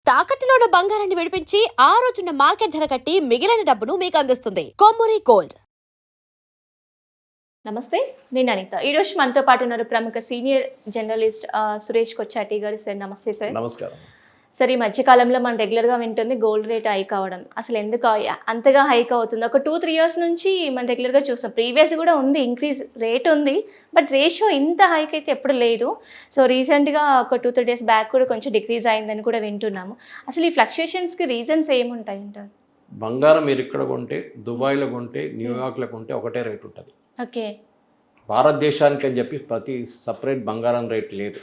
తాకట్టులో ఉన్న బంగారాన్ని విడిపించి ఆ రోజున్న మార్కెట్ ధర కట్టి మిగిలిన డబ్బును మీకు అందిస్తుంది కొమ్మూరి గోల్డ్. నమస్తే, నేను అనిత. ఈరోజు మనతో పాటు ఉన్నారు ప్రముఖ సీనియర్ జర్నలిస్ట్ సురేష్ కొచ్చాటి గారు. సార్ నమస్తే. సార్ నమస్కారం. సార్, ఈ మధ్యకాలంలో మనం రెగ్యులర్గా వింటుంది గోల్డ్ రేట్ హైక్ అవ్వడం. అసలు ఎందుకు అంతగా హైక్ అవుతుంది? ఒక 2-3 ఇయర్స్ నుంచి మనం రెగ్యులర్గా చూస్తాం. ప్రీవియస్ కూడా ఉంది, ఇంక్రీజ్ రేట్ ఉంది, బట్ రేషియో ఇంత హైక్ అయితే ఎప్పుడు లేదు. సో రీసెంట్గా ఒక 2-3 డేస్ బ్యాక్ కూడా కొంచెం డిక్రీజ్ అయిందని కూడా వింటున్నాము. అసలు ఈ ఫ్లక్చుయేషన్స్కి రీజన్స్ ఏముంటాయి అంటారు? బంగారం మీరు ఇక్కడ కొంటే, దుబాయ్లో కొంటే, న్యూయార్క్లో కొంటే ఒకటే రేట్ ఉంటుంది. ఓకే. భారతదేశానికి అని చెప్పి ప్రతి సపరేట్ బంగారం రేట్ లేదు.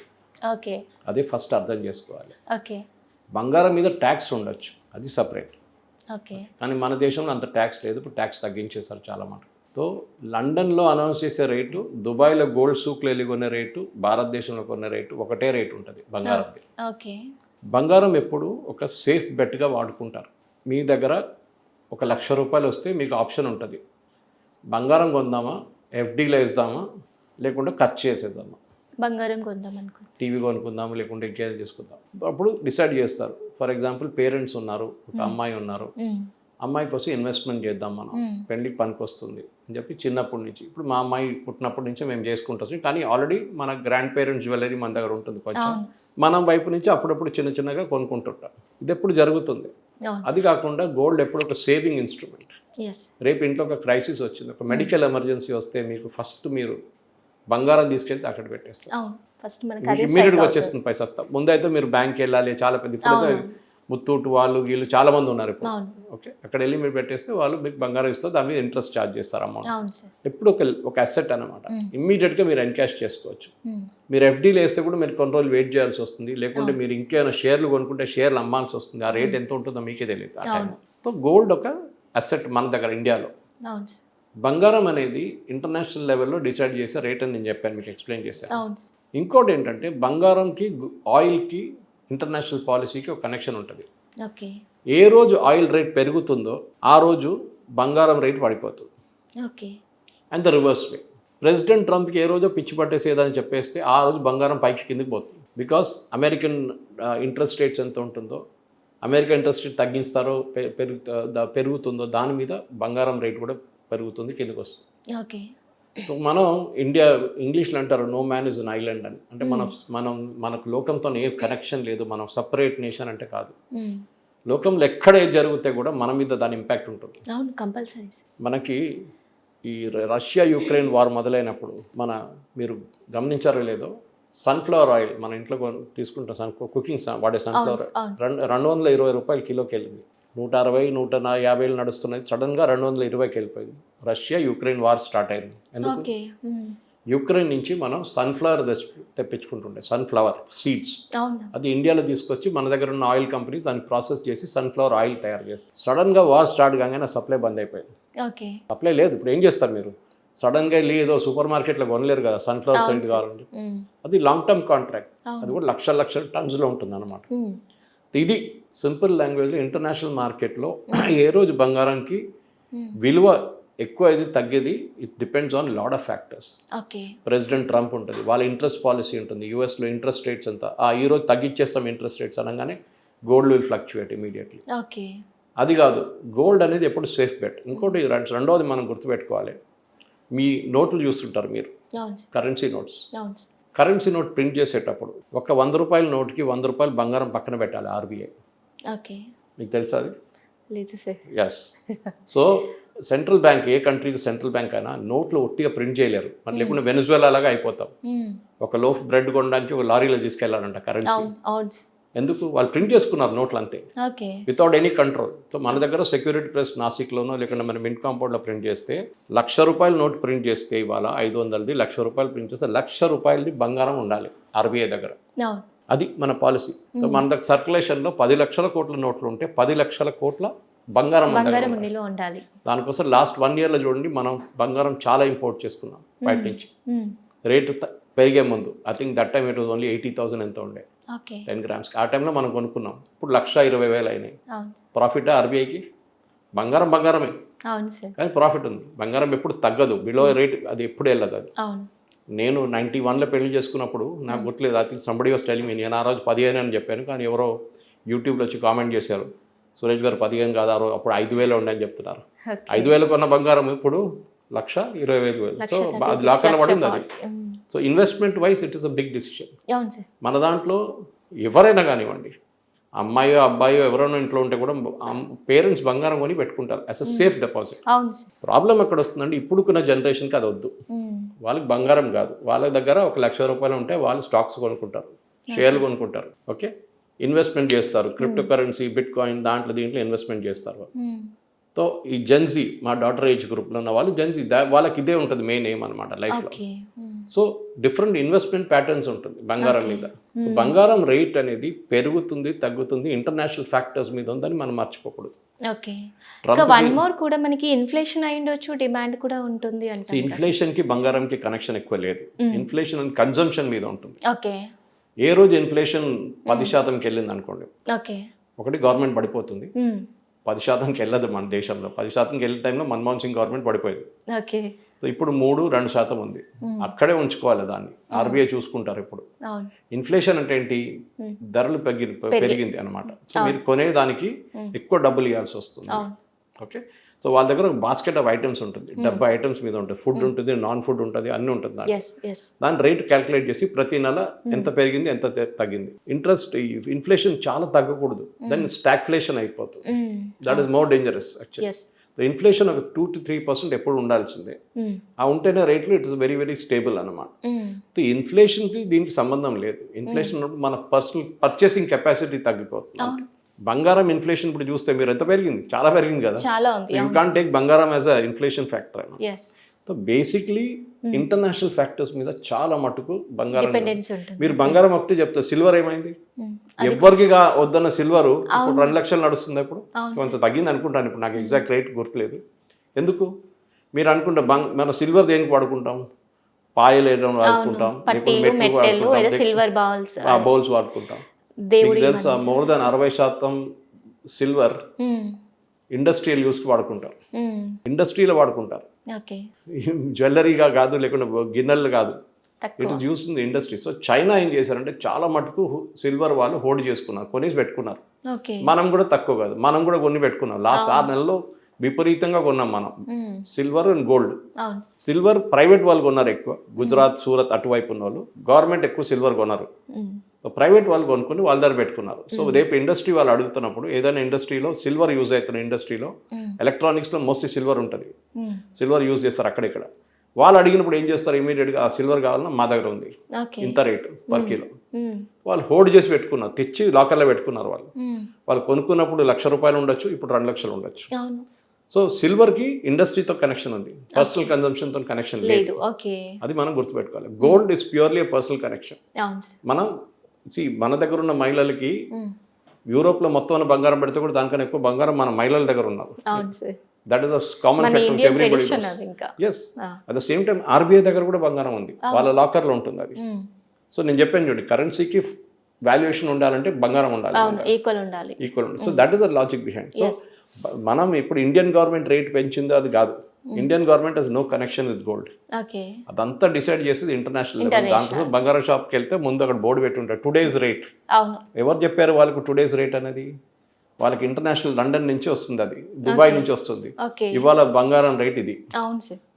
ఓకే. అది ఫస్ట్ అర్థం చేసుకోవాలి. ఓకే. బంగారం మీద ట్యాక్స్ ఉండొచ్చు, అది సపరేట్. ఓకే. కానీ మన దేశంలో అంత ట్యాక్స్ లేదు. ఇప్పుడు ట్యాక్స్ తగ్గించేశారు చాలా మాట. సో లండన్లో అనౌన్స్ చేసే రేటు, దుబాయ్లో గోల్డ్ సూక్లు వెళ్ళి కొనే రేటు, భారతదేశంలో కొనే రేటు ఒకటే రేటు ఉంటుంది బంగారంది. ఓకే. బంగారం ఎప్పుడు ఒక సేఫ్ బెట్గా వాడుకుంటారు. మీ దగ్గర ₹1,00,000 వస్తే మీకు ఆప్షన్ ఉంటుంది, బంగారం కొందామా, ఎఫ్డీలో వేద్దామా, లేకుంటే ఖర్చు చేసేద్దామా, బంగారం కొందాం అనుకో, టీవీ కొనుక్కుందాము, లేకుంటే ఇంకేదో చేసుకుందాం. అప్పుడు డిసైడ్ చేస్తారు. ఫర్ ఎగ్జాంపుల్ పేరెంట్స్ ఉన్నారు, ఒక అమ్మాయి ఉన్నారు, అమ్మాయి కోసం ఇన్వెస్ట్మెంట్ చేద్దాం మనం, పెళ్ళికి పనికి వస్తుంది అని చెప్పి చిన్నప్పటి నుంచి. ఇప్పుడు మా అమ్మాయి పుట్టినప్పటి నుంచి మేము చేసుకుంటాం, కానీ ఆల్రెడీ మన గ్రాండ్ పేరెంట్స్ జ్యువెలరీ మన దగ్గర ఉంటుంది కొంచెం. మనం వైపు నుంచి అప్పుడప్పుడు చిన్న చిన్నగా కొనుక్కుంటుంటాం. ఇది ఎప్పుడు జరుగుతుంది. అది కాకుండా గోల్డ్ ఎప్పుడు ఒక సేవింగ్ ఇన్స్ట్రుమెంట్. రేపు ఇంట్లో ఒక క్రైసిస్ వచ్చింది, ఒక మెడికల్ ఎమర్జెన్సీ వస్తే మీకు ఫస్ట్ మీరు బంగారం తీసుకెళ్తే అక్కడ పెట్టేస్తారు. ఇమ్మీడియట్గా వచ్చేస్తుంది పైసా. ముందైతే మీరు బ్యాంక్కి వెళ్ళాలి, చాలా పెద్ద. ఇప్పుడైతే ముత్తూట్ వాళ్ళు వీళ్ళు చాలా మంది ఉన్నారు ఇప్పుడు. ఓకే, అక్కడ వెళ్ళి మీరు పెట్టేస్తే వాళ్ళు మీకు బంగారం ఇస్తారు, దాని మీద ఇంట్రెస్ట్ ఛార్జ్ చేస్తారు అమౌంట్. ఎప్పుడు ఒక అసెట్ అనమాట. ఇమ్మీడియట్గా మీరు ఎన్కాష్ చేసుకోవచ్చు. మీరు ఎఫ్డీలు వేస్తే కూడా మీరు కొన్ని రోజులు వెయిట్ చేయాల్సి వస్తుంది, లేకుంటే మీరు ఇంకేమైనా షేర్లు కొనుక్కుంటే షేర్లు అమ్మాల్సి వస్తుంది. ఆ రేట్ ఎంత ఉంటుందో మీకే తెలియదు ఆ టైం. సో గోల్డ్ ఒక అసెట్ మన దగ్గర ఇండియాలో. బంగారం అనేది ఇంటర్నేషనల్ లెవెల్లో డిసైడ్ చేసే రేట్ అని నేను చెప్పాను, మీకు ఎక్స్ప్లెయిన్ చేశాను. ఇంకోటి ఏంటంటే బంగారంకి ఆయిల్కి ఇంటర్నేషనల్ పాలసీకి ఒక కనెక్షన్ ఉంటుంది. ఏ రోజు ఆయిల్ రేట్ పెరుగుతుందో ఆ రోజు బంగారం రేట్ పడిపోతుంది. And the reverse way. President ట్రంప్కి ఏ రోజో పిచ్చి పట్టేసేదని చెప్పేస్తే ఆ రోజు బంగారం పైకి కిందకి పోతుంది. బికాస్ అమెరికన్ ఇంట్రెస్ట్ రేట్స్ ఎంత ఉంటుందో, అమెరికా ఇంట్రెస్ట్ రేట్ తగ్గిస్తారో పెరుగుతుందో దాని మీద బంగారం రేట్ కూడా పెరుగుతుంది, కిందకి వస్తుంది. మనం ఇండియా ఇంగ్లీష్లో అంటారు no man is an island అని. అంటే మనకు లోకంతో ఏ కనెక్షన్ లేదు, మనం సపరేట్ నేషన్ అంటే కాదు. లోకంలో ఎక్కడ ఏది జరిగితే కూడా మన మీద దాని ఇంపాక్ట్ ఉంటుంది. మనకి ఈ రష్యా యుక్రెయిన్ వార్ మొదలైనప్పుడు మీరు గమనించారో లేదో, సన్ఫ్లవర్ ఆయిల్ మన ఇంట్లో తీసుకుంటాం, కుకింగ్ వాడే సన్ఫ్లవర్ ₹220 కిలోకి వెళ్ళింది. 160-150 నడుస్తున్నది, సడన్గా 220కి వెళ్ళిపోయింది. రష్యా యుక్రెయిన్ వార్ స్టార్ట్ అయింది. ఎందుకు? యుక్రెయిన్ నుంచి మనం సన్ఫ్లవర్ తెప్పించుకుంటుండే, సన్ఫ్లవర్ సీడ్స్. అది ఇండియాలో తీసుకొచ్చి మన దగ్గర ఉన్న ఆయిల్ కంపెనీ దాన్ని ప్రాసెస్ చేసి సన్ఫ్లవర్ ఆయిల్ తయారు చేస్తారు. సడన్గా వార్ స్టార్ట్ కాగానే సప్లై బంద్ అయిపోయింది. సప్లై లేదు. ఇప్పుడు ఏం చేస్తారు మీరు? సడన్గా ఏదో సూపర్ మార్కెట్లో కొనలేరు కదా సన్ఫ్లవర్ సీడ్ కావాలంటే. అది లాంగ్ టర్మ్ కాంట్రాక్ట్, అది కూడా లక్షల టన్స్లో ఉంటుంది అన్నమాట. ఇది సింపుల్ లాంగ్వేజ్లో ఇంటర్నేషనల్ మార్కెట్లో ఏ రోజు బంగారానికి విలువ ఎక్కువ ఇది తగ్గేది, it depends on lot of factors. President Trump ఉంటుంది, వాళ్ళ ఇంట్రెస్ట్ పాలసీ ఉంటుంది. యూఎస్లో ఇంట్రెస్ట్ రేట్స్ అంతా ఈ రోజు తగ్గించేస్తాం ఇంట్రెస్ట్ రేట్స్ అనగానే గోల్డ్ విల్ ఫ్లక్చుయేట్ ఇమీడియట్లీ. అది కాదు, గోల్డ్ అనేది ఎప్పుడు సేఫ్ బెట్. ఇంకోటి రెండవది మనం గుర్తుపెట్టుకోవాలి, మీ నోట్లు చూస్తుంటారు మీరు, currency notes. Currency note print చేసేటప్పుడు ఒక ₹100 నోట్కి ₹100 బంగారం పక్కన పెట్టాలి ఆర్బీఐ. మీకు తెలుసా అది? ఎస్. సో సెంట్రల్ బ్యాంక్, ఏ కంట్రీస్ సెంట్రల్ బ్యాంక్ అయినా నోట్లు ఒట్టిగా ప్రింట్ చేయలేరు. మరి లేకుండా వెనిజువేలా లాగా అయిపోతాం. ఒక లోఫ్ బ్రెడ్ కొనడానికి ఒక లారీలో తీసుకెళ్లాలంట కరెన్సీ. ఎందుకు? వాళ్ళు ప్రింట్ చేసుకున్నారు నోట్లు అంతే, వితౌట్ ఎనీ కంట్రోల్. సో మన దగ్గర సెక్యూరిటీ ప్రెస్ నాసిక్లోనో లేకుండా మన మింట్ కాంపౌండ్లో ప్రింట్ చేస్తే ₹1,00,000 నోట్ ప్రింట్ చేస్తే ఇవాళ 500ది ₹1,00,000 ప్రింట్ చేస్తే ₹1,00,000 బంగారం ఉండాలి ఆర్బీఐ దగ్గర. అది మన పాలసీ. సో మన దగ్గర సర్క్యులేషన్లో 10 లక్షల కోట్ల నోట్లు ఉంటే 10 లక్షల కోట్ల బంగారం ఉండాలి. దానికోసం లాస్ట్ 1 yearలో చూడండి, మనం బంగారం చాలా ఇంపోర్ట్ చేసుకున్నాం బయట నుంచి. రేటు పెరిగే ముందు I think that time it was only 80,000 ఎంత ఉండే 10 grams. ఆ టైంలో మనం కొనుక్కున్నాం. ఇప్పుడు 1,20,000 అయినాయి. ప్రాఫిట్ ఆర్బీఐకి? బంగారమే కానీ ప్రాఫిట్ ఉంది. బంగారం ఎప్పుడు తగ్గదు, బిలో రేట్ అది ఎప్పుడు వెళ్ళదు. అది నేను 91లో పెళ్లి చేసుకున్నప్పుడు నాకు గుర్తులేదు, I think somebody was telling me, నేను ఆ రోజు 15 అని చెప్పాను, కానీ ఎవరో యూట్యూబ్లో వచ్చి కామెంట్ చేశారు, సురేష్ గారు 15 కాదు అప్పుడు 5,000 ఉండే అని చెప్తున్నారు. ఓకే. 5,000 కొన్న బంగారం ఇప్పుడు 1,25,000. సో అది లాకర్లో పడింది అది. So investment wise it is a big decision. అవును సార్. మన దాంట్లో ఎవరైనా కానివ్వండి, అమ్మాయో అబ్బాయో ఎవరైనా ఇంట్లో ఉంటే కూడా పేరెంట్స్ బంగారం కొని పెట్టుకుంటారు యాజ్ అ సేఫ్ డిపాజిట్. అవును సార్. ప్రాబ్లం ఎక్కడ వస్తుందంటే ఇప్పుడుకున్న జనరేషన్కి అది వద్దు. వాళ్ళకి బంగారం కాదు, వాళ్ళ దగ్గర 1,00,000 రూపాయలు ఉంటే వాళ్ళు స్టాక్స్ కొనుక్కుంటారు, షేర్లు కొనుక్కుంటారు. ఓకే, ఇన్వెస్ట్మెంట్ చేస్తారు, క్రిప్టో కరెన్సీ, బిట్ కాయిన్, దీంట్లో ఇన్వెస్ట్మెంట్ చేస్తారు. సో ఈ జెన్జీ, మా డాటర్ ఏజ్ గ్రూప్లో ఉన్న వాళ్ళు జెన్జీ, వాళ్ళకి ఇదే ఉంటుంది మెయిన్ ఎయిమ్ అనమాట లైఫ్లో. సో డిఫరెంట్ ఇన్వెస్ట్మెంట్ ప్యాటర్న్స్ ఉంటుంది బంగారం మీద. సో బంగారం రేట్ అనేది పెరుగుతుంది తగ్గుతుంది ఇంటర్నేషనల్ ఫ్యాక్టర్స్ మీద ఉందని మనం మర్చిపోకూడదు. ఓకే. ఇంకా వన్ మోర్ కూడా మనకి ఇన్ఫ్లేషన్ అయ్యుండొచ్చు, డిమాండ్ కూడా ఉంటుంది అంటే. ఇన్ఫ్లేషన్కి బంగారంకి కనెక్షన్ ఎక్కువ లేదు. ఇన్ఫ్లేషన్ అనేది కన్జంప్షన్ మీద ఉంటుంది. ఓకే. ఏ రోజు ఇన్ఫ్లేషన్ 10%కి వెళ్ళింది అనుకోండి, ఓకే, ఒకటి గవర్నమెంట్ పడిపోతుంది. 10%కి వెళ్ళదు మన దేశంలో. 10%కి వెళ్ళే టైంలో మన్మోహన్ సింగ్ గవర్నమెంట్ పడిపోయింది. ఓకే. సో ఇప్పుడు 3-2% ఉంది, అక్కడే ఉంచుకోవాలి దాన్ని. ఆర్బీఐ చూసుకుంటారు ఇప్పుడు. ఇన్ఫ్లేషన్ అంటే ఏంటి, ధరలు పెరిగింది అనమాట. సో మీరు కొనేదానికి ఎక్కువ డబ్బులు ఇవ్వాల్సి వస్తుంది. ఓకే, సో వాళ్ళ దగ్గర ఒక బాస్కెట్ ఆఫ్ ఐటమ్స్ ఉంటుంది, 70 ఐటమ్స్ మీద ఉంటుంది, ఫుడ్ ఉంటుంది, నాన్ ఫుడ్ ఉంటుంది, అన్నీ ఉంటుంది. దాని రేట్ క్యాలిక్యులేట్ చేసి ప్రతి నెల ఎంత పెరిగింది ఎంత తగ్గింది. ఇన్ఫ్లేషన్ చాలా తగ్గకూడదు, దాన్ని స్టాగ్ఫ్లేషన్ అయిపోతుంది. That is more dangerous actually. Inflation ఒక 2-3% ఎప్పుడు ఉండాల్సిందే. ఆ ఉంటేనే రేట్లు it is very very stable అనమాట. సో ఇన్ఫ్లేషన్కి దీనికి సంబంధం లేదు. ఇన్ఫ్లేషన్ మన పర్సనల్ పర్చేసింగ్ కెపాసిటీ తగ్గిపోతుంది. బంగారం ఇన్ఫ్లేషన్ ఇప్పుడు చూస్తే మీరు ఎంత పెరిగింది, చాలా పెరిగింది కదా. యూ కాంట్ టేక్ బంగారం as a inflation factor. So basically international factors మీద చాలా మటుకు బంగారం. మీరు బంగారం ఒకటి చెప్తారు, సిల్వర్ ఏమైంది, ఎవరికి వద్దన్న సిల్వర్ ఇప్పుడు 2 లక్షలు నడుస్తుంది. ఇప్పుడు కొంచెం తగ్గింది అనుకుంటాను, ఇప్పుడు నాకు ఎగ్జాక్ట్ రేట్ గుర్తులేదు. ఎందుకు మీరు అనుకుంటా మన సిల్వర్ దేనికి వాడుకుంటాం, పాయలు వేయడం వాడుకుంటాం, బౌల్స్ వాడుకుంటాం. తెలుసా మోర్ దాన్ 60% సిల్వర్ ఇండస్ట్రియల్ యూస్కి వాడుకుంటారు, ఇండస్ట్రీలో వాడుకుంటారు. జ్యువెలరీగా కాదు, లేకుండా గిన్నెలు కాదు, it is use in the industry. So China ఏం చేశారంటే చాలా మటుకు సిల్వర్ వాళ్ళు హోల్డ్ చేసుకున్నారు, కొనేసి పెట్టుకున్నారు. మనం కూడా తక్కువ కాదు, మనం కూడా కొన్ని పెట్టుకున్నాం. లాస్ట్ 6 నెలల్లో విపరీతంగా కొన్నాం మనం silver and gold. Silver private వాళ్ళు కొన్నారు ఎక్కువ, గుజరాత్, సూరత్ అటువైపు ఉన్న వాళ్ళు. గవర్నమెంట్ ఎక్కువ సిల్వర్ కొన్నారు, ప్రైవేట్ వాళ్ళు కొనుక్కొని వాళ్ళ దగ్గర పెట్టుకున్నారు. సో రేపు ఇండస్ట్రీ వాళ్ళు అడుగుతున్నప్పుడు, ఏదైనా ఇండస్ట్రీలో సిల్వర్ యూజ్ అవుతున్న ఇండస్ట్రీలో, ఎలక్ట్రానిక్స్లో మోస్ట్లీ సిల్వర్ ఉంటుంది, సిల్వర్ యూజ్ చేస్తారు అక్కడిక్కడ. వాళ్ళు అడిగినప్పుడు ఏం చేస్తారు, ఇమీడియట్గా ఆ సిల్వర్ కావాలన్నా మా దగ్గర ఉంది, ఇంత రేటు పర్ కిలో. వాళ్ళు హోల్డ్ చేసి పెట్టుకున్నారు, తెచ్చి లాకర్లో పెట్టుకున్నారు. వాళ్ళు కొనుక్కున్నప్పుడు 1,00,000 రూపాయలు ఉండొచ్చు, ఇప్పుడు 2 లక్షలు ఉండొచ్చు. సో సిల్వర్కి ఇండస్ట్రీతో కనెక్షన్ ఉంది, పర్సనల్ కన్జంప్షన్తో కనెక్షన్ లేదు. అది మనం గుర్తుపెట్టుకోవాలి. Gold is purely personal connection. మనం మన దగ్గర ఉన్న మహిళలకి యూరోప్లో మొత్తం బంగారం పెడితే కూడా దానికన్నా ఎక్కువ బంగారం మన మహిళల దగ్గర ఉన్నారు. That is a common factor to everybody. Yes, at the same time RBI దగ్గర కూడా బంగారం ఉంది, వాళ్ళ లాకర్లో ఉంటుంది అది. సో నేను చెప్పాను చూడండి, కరెన్సీకి వాల్యుయేషన్ ఉండాలంటే బంగారం ఉండాలి, ఈక్వల్ ఉండాలి. So that is the logic behind. So మనం ఇప్పుడు ఇండియన్ గవర్నమెంట్ రేట్ పెంచిందో అది కాదు, Indian government has no connection with gold. అదంతా డిసైడ్ చేసేది ఇంటర్నేషనల్ లెవెల్. దాంట్లో బంగారం షాప్కి వెళ్తే ముందు అక్కడ బోర్డు పెట్టి ఉంటారు, టుడేస్ రేట్. ఎవరు చెప్పారు వాళ్ళకు టుడేస్ రేట్ అనేది? వాళ్ళకి ఇంటర్నేషనల్ లండన్ నుంచి వస్తుంది, అది దుబాయ్ నుంచి వస్తుంది. ఇవాళ బంగారం రేట్ ఇది.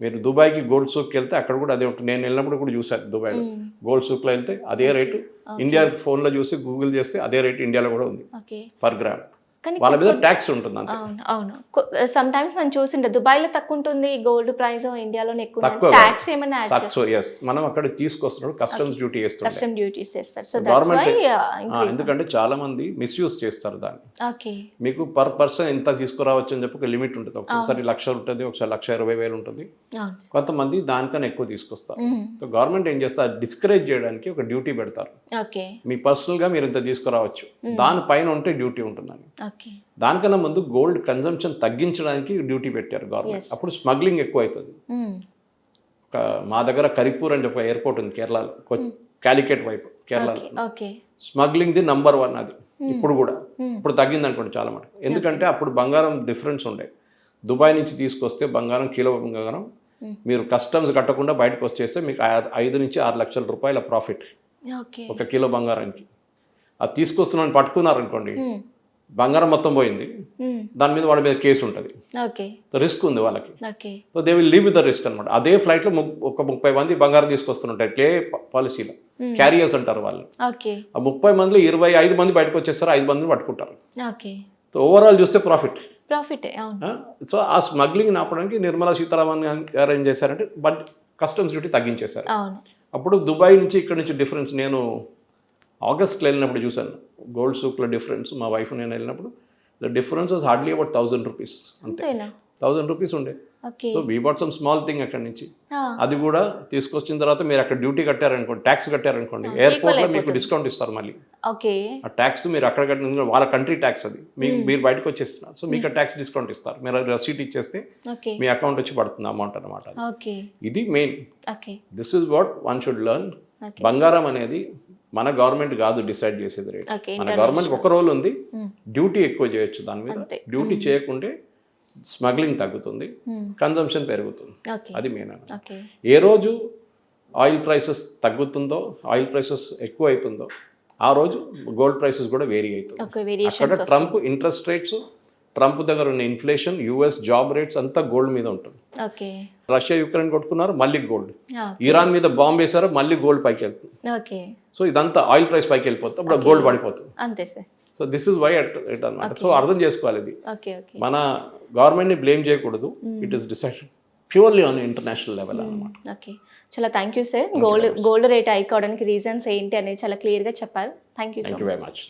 మీరు దుబాయ్కి గోల్డ్ సూక్కి వెళ్తే అక్కడ కూడా అదే ఉంటుంది. నేను వెళ్ళినప్పుడు కూడా చూసాను, దుబాయ్లో గోల్డ్ సూక్లో వెళ్తే అదే రేటు. ఇండియా ఫోన్లో చూసి గూగుల్ చేస్తే అదే రేటు ఇండియాలో కూడా ఉంది పర్ గ్రామ్. వాళ్ళ మీద ట్యాక్స్ ఉంటుంది. అవును, సమ్ టైమ్స్ మనం చూసిండే దుబాయ్లో తక్కువ ఉంటుంది గోల్డ్ ప్రైస్, ఇండియాలోనే ఎక్కువ. ట్యాక్స్ ఏమైనా యాడ్ చేస్తారు? yes, మనం అక్కడ తీసుకొస్తున్నప్పుడు కస్టమ్స్ డ్యూటీ వేస్తారు, కస్టమ్ డ్యూటీస్ చేస్తారు. సో గవర్నమెంట్ ఎందుకంటే చాలా మంది మిస్యూజ్ చేస్తారు దాన్ని. మీకు పర్ పర్సన్ ఎంత తీసుకురావచ్చు అని చెప్పి ఒక లిమిట్ ఉంటుంది. ఒకసారి 1,00,000 ఉంటుంది, ఒకసారి 1,20,000 ఉంటుంది. కొంతమంది దానికన్నా ఎక్కువ తీసుకొస్తారు. సో గవర్నమెంట్ ఏం చేస్తారు, డిస్కరేజ్ చేయడానికి ఒక డ్యూటీ పెడతారు. మీ పర్సనల్ గా మీరు ఇంత తీసుకురావచ్చు, దానిపైన ఉంటే డ్యూటీ ఉంటుందని. దానికన్నా ముందు గోల్డ్ కన్జంప్షన్ తగ్గించడానికి డ్యూటీ పెట్టారు గవర్నమెంట్. అప్పుడు స్మగ్లింగ్ ఎక్కువ అవుతుంది. మా దగ్గర కరిపూర్ అని చెప్పి ఎయిర్పోర్ట్ ఉంది కేరళలో, కాలికెట్ వైపు కేరళలో. స్మగ్లింగ్ ది నంబర్ 1 అది ఇప్పుడు కూడా. ఇప్పుడు తగ్గింది అనుకోండి చాలా మటుకు, ఎందుకంటే అప్పుడు బంగారం డిఫరెన్స్ ఉండే. దుబాయ్ నుంచి తీసుకొస్తే బంగారం, కిలో బంగారం మీరు కస్టమ్స్ కట్టకుండా బయటకు వచ్చేస్తే మీకు 5 నుంచి 6 లక్షల రూపాయల ప్రాఫిట్ ఒక కిలో బంగారానికి. అది తీసుకొస్తున్నాను పట్టుకున్నారనుకోండి, బంగారం మొత్తం పోయింది, దాని మీద వాడి మీద కేసు ఉంటుంది, ఓకే రిస్క్ ఉంది వాళ్ళకి. Okay so they will leave with the risk అనమాట. అదే ఫ్లైట్లో ఒక 30 మంది బంగారం తీసుకొస్తుంటారు క్లే పాలసీలో, క్యారియర్స్ అంటారు వాళ్ళు. ఓకే ఆ 30 మందిలో 25 మంది బయటకు వచ్చేస్తారు, 5 మందిని పట్టుకుంటారు. ఓకే సో ఓవరాల్ చూస్తే ప్రాఫిట్. ప్రాఫిటే అవును. సో ఆ స్మగ్లింగ్ ఆపడానికి నిర్మలా సీతారామన్ గారు ఏం చేశారంటే బట్ కస్టమ్స్ డ్యూటీ తగ్గించేశారు. అవును అప్పుడు దుబాయ్ నుంచి ఇక్కడ నుంచి డిఫరెన్స్ నేను ఆగస్ట్లో వెళ్ళినప్పుడు చూశాను, గోల్డ్ సూక్లో డిఫరెన్స్. మా వైఫ్ నేను వెళ్ళినప్పుడు the difference was hardly about 1000 rupees, అంతే. అంతేనా? 1000 రూపీస్ ఉండే. Okay so we bought some small thing అక్కడి నుంచి. అది కూడా తీసుకొచ్చిన తర్వాత మీరు అక్కడ డ్యూటీ కట్టారనుకోండి, ట్యాక్స్ కట్టారనుకోండి, ఎయిర్పోర్ట్లో మీకు డిస్కౌంట్ ఇస్తారు మళ్ళీ. ఓకే ఆ ట్యాక్స్ మీరు అక్కడ కట్టిన వాళ్ళ కంట్రీ ట్యాక్స్, అది మీరు బయటకు వచ్చేస్తున్నారు. సో మీకు ట్యాక్స్ డిస్కౌంట్ ఇస్తారు. మీరు రసీట్ ఇచ్చేస్తే ఓకే మీ అకౌంట్ వచ్చి పడుతుంది అమౌంట్ అనమాట. ఓకే ఇది main. Okay this is what one should learn. Okay బంగారం అనేది మన గవర్నమెంట్ కాదు డిసైడ్ చేసేది రేట్. ఓకే మన గవర్నమెంట్ ఒక రోల్ ఉంది, Hmm. డ్యూటీ ఎక్కువ చేయొచ్చు దాని మీద. అంతే. డ్యూటీ చేయకుంటే స్మగ్లింగ్ తగ్గుతుంది, కన్జంప్షన్ పెరుగుతుంది. ఓకే అది మెయిన్. ఓకే ఏ రోజు ఆయిల్ ప్రైసెస్ తగ్గుతుందో, ఆయిల్ ప్రైసెస్ ఎక్కువ అవుతుందో, ఆ రోజు గోల్డ్ ప్రైసెస్ కూడా వేరీ అవుతుంది. ఓకే అక్కడ variations Trump interest rates, Trump దగ్గర ఉన్న ఇన్ఫ్లేషన్, యుఎస్ జాబ్ రేట్స్ అంతా గోల్డ్ మీద ఉంటుంది. ఓకే రష్యా యుక్రెయిన్ కొట్టుకున్నారు, మళ్ళీ గోల్డ్. ఓకే ఇరాన్ మీద బాంబు వేశారు, మళ్ళీ గోల్డ్ పైకి వెళ్తుంది. ఓకే సో ఇదంతా ఆయిల్ ప్రైస్ పైకి వెళ్ళిపోతుంది, అప్పుడు గోల్డ్ పడిపోతుంది. అంతే sir. So this is why it అనమాట. సో అర్థం చేసుకోవాలి, ఇది ఓకే ఓకే మన గవర్నమెంట్ని బ్లేమ్ చేయకూడదు. It is decided purely on international level అనమాట. ఓకే చాలా thank you sir. Gold rate hike అవడానికి రీజన్స్ ఏంటి అనేది చాలా క్లియర్గా చెప్పారు. Thank you so thank you much. Very much.